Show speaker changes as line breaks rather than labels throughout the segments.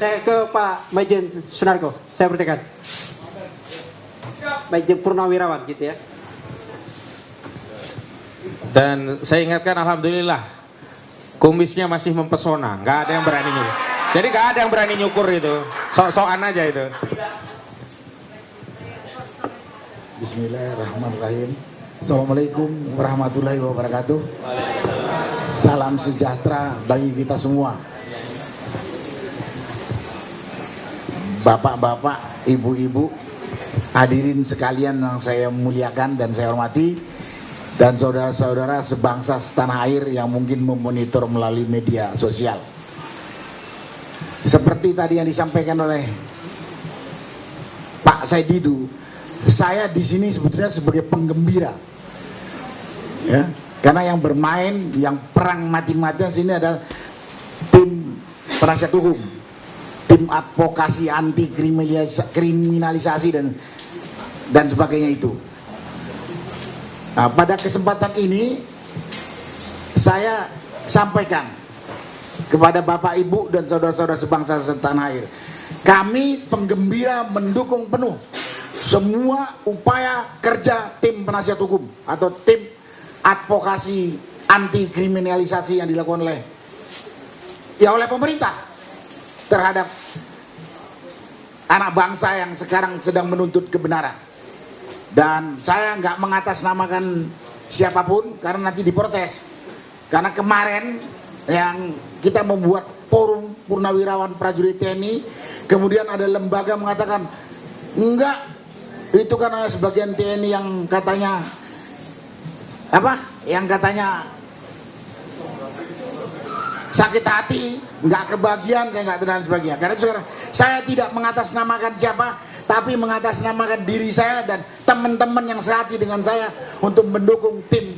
saya ke Pak Majen Sunarko. Saya persilakan. Majen Purnawirawan gitu ya.
Dan saya ingatkan alhamdulillah kumisnya masih mempesona, nggak ada yang berani nyukur. Jadi nggak ada yang berani nyukur itu, sok-sokan aja itu.
Bismillahirrahmanirrahim. Assalamualaikum warahmatullahi wabarakatuh. Salam sejahtera bagi kita semua. Bapak-bapak, ibu-ibu, hadirin sekalian yang saya muliakan dan saya hormati, dan saudara-saudara sebangsa setanah air yang mungkin memonitor melalui media sosial. Seperti tadi yang disampaikan oleh Pak Said Didu, saya di sini sebetulnya sebagai penggembira, ya, karena yang bermain, yang perang mati-matian sini adalah tim penasihat hukum, tim advokasi anti kriminalisasi dan sebagainya itu. Nah, pada kesempatan ini saya sampaikan kepada Bapak Ibu dan saudara-saudara sebangsa setanah air, kami penggembira mendukung penuh semua upaya kerja tim penasihat hukum atau tim advokasi anti kriminalisasi yang dilakukan oleh pemerintah terhadap anak bangsa yang sekarang sedang menuntut kebenaran. Dan saya nggak mengatasnamakan siapapun karena nanti diprotes. Karena kemarin yang kita membuat forum Purnawirawan Prajurit TNI, kemudian ada lembaga mengatakan enggak, itu kan hanya sebagian TNI yang katanya yang katanya sakit hati, nggak kebagian, saya nggak dan sebagainya. Karena itu sekarang saya tidak mengatasnamakan siapa, tapi mengatasnamakan diri saya dan teman-teman yang sehati dengan saya untuk mendukung tim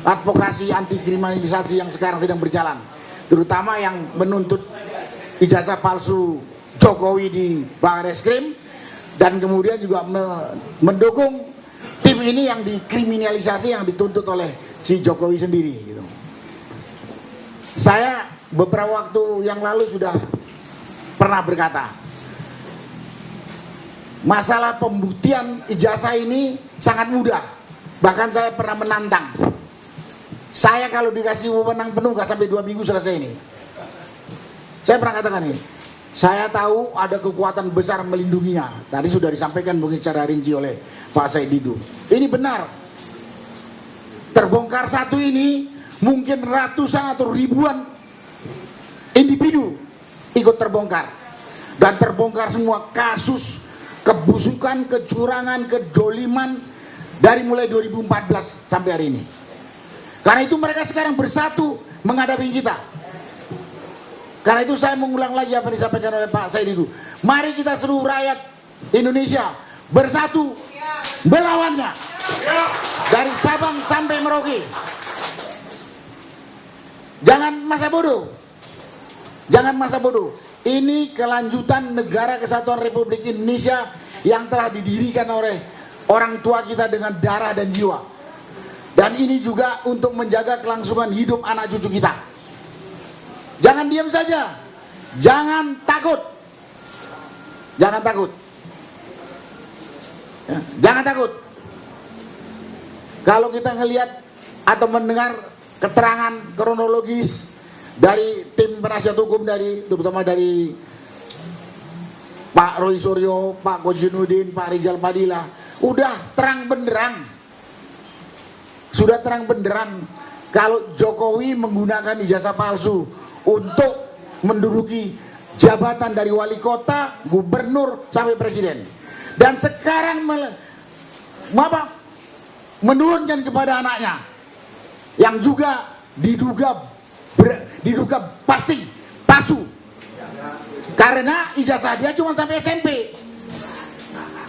advokasi anti kriminalisasi yang sekarang sedang berjalan, terutama yang menuntut ijazah palsu Jokowi di Barreskrim, dan kemudian juga mendukung tim ini yang dikriminalisasi, yang dituntut oleh si Jokowi sendiri gitu. Saya beberapa waktu yang lalu sudah pernah berkata, masalah pembuktian ijazah ini sangat mudah. Bahkan saya pernah menantang, saya kalau dikasih wewenang penuh gak sampai 2 minggu selesai ini. Saya pernah katakan ini, saya tahu ada kekuatan besar melindunginya. Tadi sudah disampaikan mungkin secara rinci oleh Pak Said Didu. Ini benar. Terbongkar satu ini, mungkin ratusan atau ribuan individu ikut terbongkar. Dan terbongkar semua kasus kebusukan, kecurangan, kejoliman dari mulai 2014 sampai hari ini. Karena itu mereka sekarang bersatu menghadapi kita. Karena itu saya mengulang lagi apa yang disampaikan oleh Pak Said Didu. Mari kita seluruh rakyat Indonesia bersatu melawannya. Dari Sabang sampai Merauke. Jangan masa bodoh. Jangan masa bodoh. Ini kelanjutan negara kesatuan Republik Indonesia yang telah didirikan oleh orang tua kita dengan darah dan jiwa. Dan ini juga untuk menjaga kelangsungan hidup anak cucu kita. Jangan diam saja. Jangan takut. Jangan takut. Ya, jangan takut. Kalau kita ngelihat atau mendengar keterangan kronologis dari tim penasihat hukum, terutama dari Pak Roy Suryo, Pak Kojinuddin, Pak Rizal Padilla, udah terang benderang. Sudah terang benderang kalau Jokowi menggunakan ijazah palsu untuk menduduki jabatan dari wali kota, gubernur sampai presiden. Dan sekarang menurunkan kepada anaknya yang juga diduga pasti palsu. Karena ijazah dia cuma sampai SMP.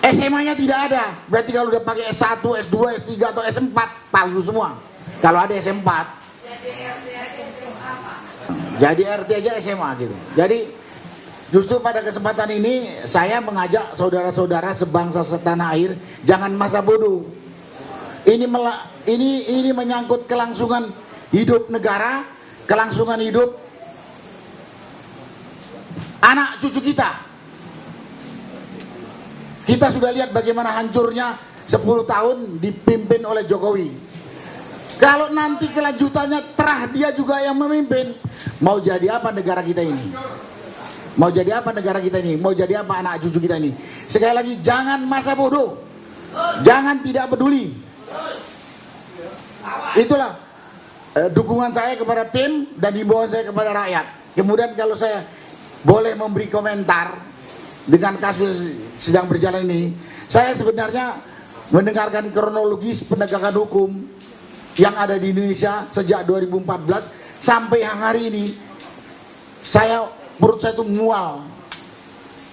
SMA-nya tidak ada. Berarti kalau udah pakai S1, S2, S3 atau S4 palsu semua. Kalau ada S4. Jadi RT aja SMA gitu. Jadi justru pada kesempatan ini saya mengajak saudara-saudara sebangsa setanah air, jangan masa bodoh. Ini menyangkut kelangsungan hidup negara, kelangsungan hidup anak cucu kita. Kita sudah lihat bagaimana hancurnya 10 tahun dipimpin oleh Jokowi. Kalau nanti kelanjutannya terah dia juga yang memimpin, mau jadi apa negara kita ini? Mau jadi apa negara kita ini? Mau jadi apa anak cucu kita ini? Sekali lagi, jangan masa bodoh, jangan tidak peduli. Itulah dukungan saya kepada tim dan himbauan saya kepada rakyat. Kemudian kalau saya boleh memberi komentar dengan kasus sedang berjalan ini, saya sebenarnya mendengarkan kronologis penegakan hukum yang ada di Indonesia sejak 2014 sampai hari ini. Menurut saya itu mual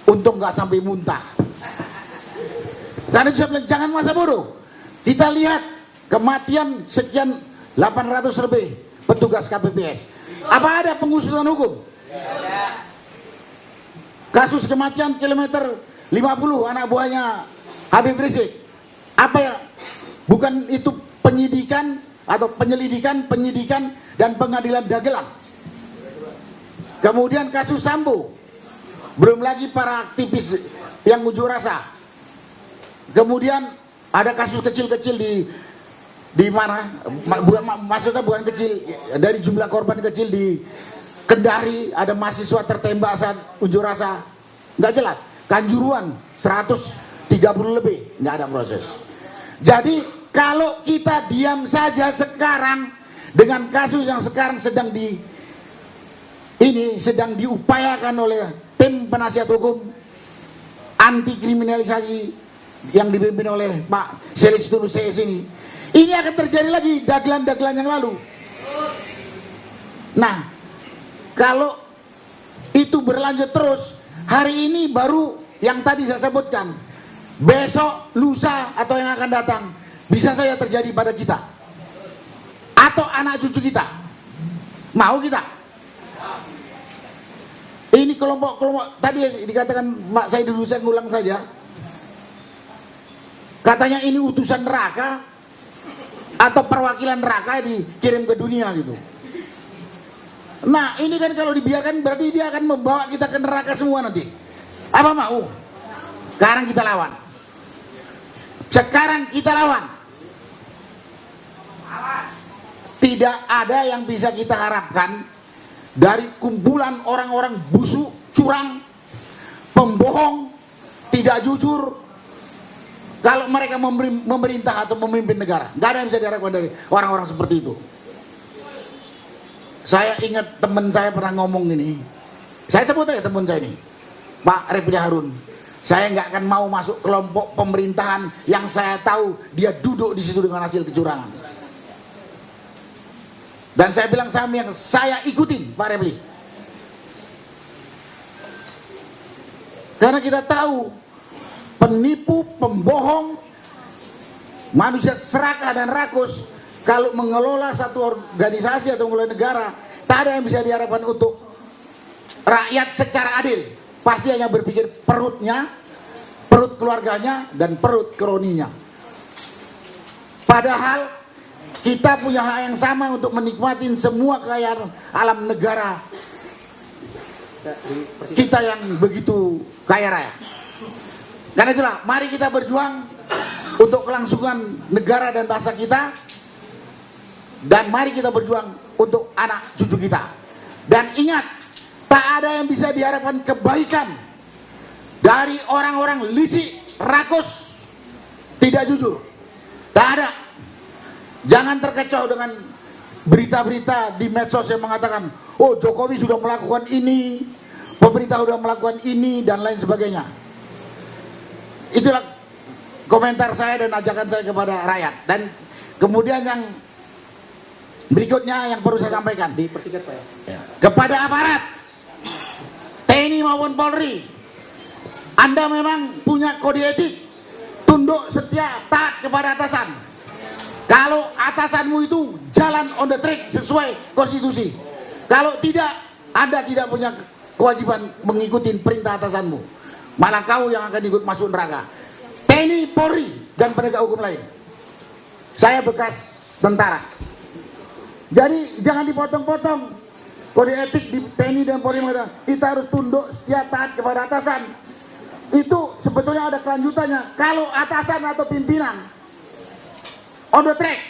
untuk nggak sampai muntah. Karena itu saya bilang jangan masa bodoh. Kita lihat kematian sekian 800 lebih petugas KPPS. Apa ada pengusutan hukum? Kasus kematian kilometer 50 anak buahnya Habib Rizik. Apa ya? Bukan itu penyidikan atau penyelidikan, penyidikan dan pengadilan dagelan. Kemudian kasus Sambo, belum lagi para aktivis yang unjuk rasa. Kemudian ada kasus kecil-kecil di mana? Maksudnya bukan kecil, dari jumlah korban kecil di Kendari ada mahasiswa tertembak saat unjuk rasa, nggak jelas. Kanjuruan 130 lebih, nggak ada proses. Jadi kalau kita diam saja sekarang dengan kasus yang sekarang sedang diupayakan oleh tim penasihat hukum anti kriminalisasi yang dipimpin oleh Pak Selestinus CS ini akan terjadi lagi dagelan-dagelan yang lalu. Nah, kalau itu berlanjut terus, hari ini baru yang tadi saya sebutkan, besok, lusa atau yang akan datang bisa saja terjadi pada kita atau anak cucu kita. Mau kita? Ini kelompok tadi dikatakan Pak Saidul Husain, ulang saja. Katanya ini utusan neraka atau perwakilan neraka dikirim ke dunia gitu. Nah, ini kan kalau dibiarkan berarti dia akan membawa kita ke neraka semua nanti. Apa mau? Sekarang kita lawan. Sekarang kita lawan. Tidak ada yang bisa kita harapkan dari kumpulan orang-orang busuk, curang, pembohong, tidak jujur. Kalau mereka memerintah atau memimpin negara, nggak ada yang bisa diharapkan dari orang-orang seperti itu. Saya ingat teman saya pernah ngomong ini. Saya sebut aja teman saya ini, Pak Refli Harun. Saya nggak akan mau masuk kelompok pemerintahan yang saya tahu dia duduk di situ dengan hasil kecurangan. Dan saya bilang sama yang saya ikutin Pak Refli. Karena kita tahu penipu, pembohong, manusia serakah dan rakus kalau mengelola satu organisasi atau mengelola negara, tak ada yang bisa diharapkan untuk rakyat secara adil. Pasti hanya berpikir perutnya, perut keluarganya, dan perut kroninya. Padahal kita punya hak yang sama untuk menikmati semua kekayaan alam negara kita yang begitu kaya raya. Karena itulah, mari kita berjuang untuk kelangsungan negara dan bangsa kita, dan mari kita berjuang untuk anak cucu kita. Dan ingat, tak ada yang bisa diharapkan kebaikan dari orang-orang licik, rakus, tidak jujur. Tak ada. Jangan terkecoh dengan berita-berita di medsos yang mengatakan, oh Jokowi sudah melakukan ini, pemerintah sudah melakukan ini, dan lain sebagainya. Itulah komentar saya dan ajakan saya kepada rakyat. Dan kemudian yang berikutnya yang perlu saya sampaikan,
Dipersingkat Pak ya.
kepada aparat TNI maupun Polri, Anda memang punya kode etik, tunduk, setia, taat kepada atasan. Kalau atasanmu itu jalan on the track sesuai konstitusi. Kalau tidak, Anda tidak punya kewajiban mengikuti perintah atasanmu. Malah kau yang akan ikut masuk neraka. TNI, Polri, dan penegak hukum lain. Saya bekas tentara. Jadi jangan dipotong-potong. kode etik di TNI dan Polri mengatakan kita harus tunduk setia taat kepada atasan. Itu sebetulnya ada kelanjutannya. Kalau atasan atau pimpinan on the track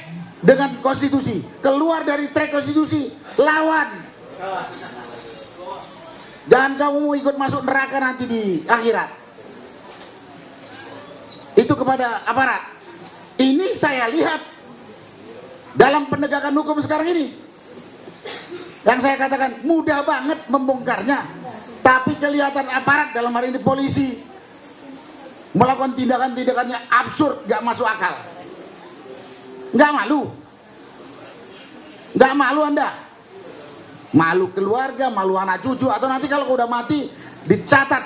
dengan konstitusi, keluar dari track konstitusi, lawan. Jangan kamu mau ikut masuk neraka nanti di akhirat. Itu kepada aparat. Ini saya lihat dalam penegakan hukum sekarang ini. Yang saya katakan mudah banget membongkarnya, tapi kelihatan aparat dalam hari ini polisi melakukan tindakan-tindakannya absurd, gak masuk akal. Gak malu? Gak malu Anda? Malu keluarga, malu anak cucu, atau nanti kalau udah mati dicatat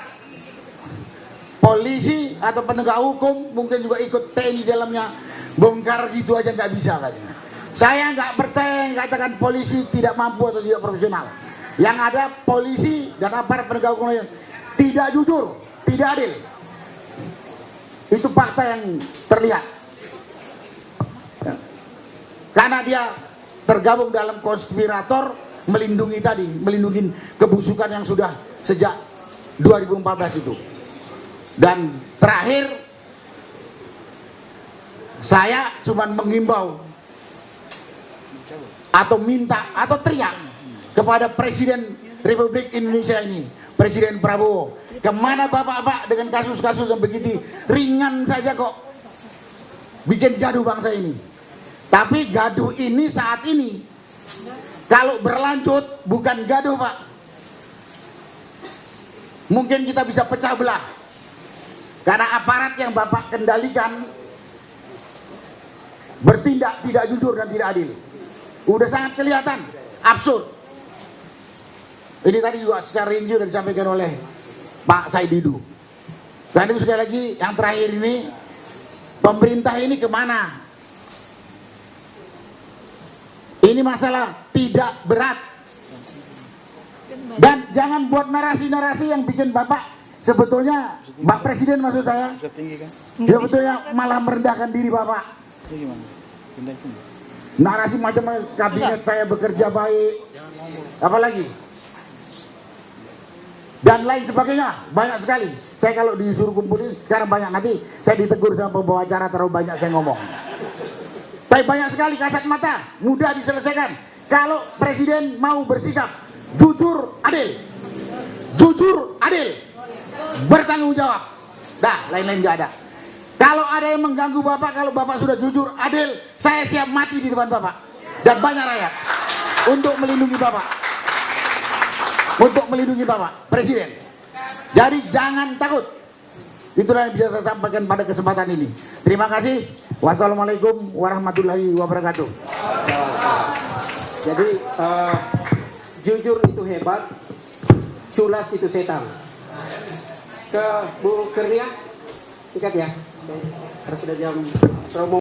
polisi atau penegak hukum mungkin juga ikut TNI dalamnya, bongkar gitu aja nggak bisa katanya. Saya nggak percaya yang katakan polisi tidak mampu atau tidak profesional. Yang ada polisi dan aparat penegak hukum lain tidak jujur, tidak adil. Itu fakta yang terlihat. Karena dia tergabung dalam konspirator melindungi tadi, melindungi kebusukan yang sudah sejak 2014 itu. Dan terakhir saya cuma mengimbau atau minta atau teriak kepada Presiden Republik Indonesia ini, Presiden Prabowo, kemana bapak-bapak dengan kasus-kasus yang begitu ringan saja kok bikin gaduh bangsa ini. Tapi gaduh ini saat ini kalau berlanjut bukan gaduh Pak, mungkin kita bisa pecah belah. Karena aparat yang Bapak kendalikan bertindak tidak jujur dan tidak adil. Udah sangat kelihatan, absurd. Ini tadi juga secara rinci sudah disampaikan oleh Pak Said Didu. Dan itu sekali lagi yang terakhir ini, pemerintah ini kemana? Ini masalah tidak berat. Dan jangan buat narasi-narasi yang bikin Bapak sebetulnya, Pak Presiden maksud saya, sebetulnya malah merendahkan diri Bapak. Narasi macam kabinet saya bekerja baik, apalagi, dan lain sebagainya, banyak sekali. Saya kalau disuruh kumpulin sekarang banyak, nanti saya ditegur sama pembawa acara terlalu banyak saya ngomong. Tapi banyak sekali kasat mata, mudah diselesaikan. Kalau Presiden mau bersikap jujur, adil, bertanggung jawab. Dah, lain-lain nggak ada. Kalau ada yang mengganggu Bapak, kalau Bapak sudah jujur, adil, saya siap mati di depan Bapak dan banyak rakyat untuk melindungi Bapak, Presiden. Jadi jangan takut. Itulah yang bisa saya sampaikan pada kesempatan ini. Terima kasih. Wassalamualaikum warahmatullahi wabarakatuh.
Jadi jujur itu hebat, culas itu setan. Ke Bu Kurnia, sikat ya. Karena sudah jam promo.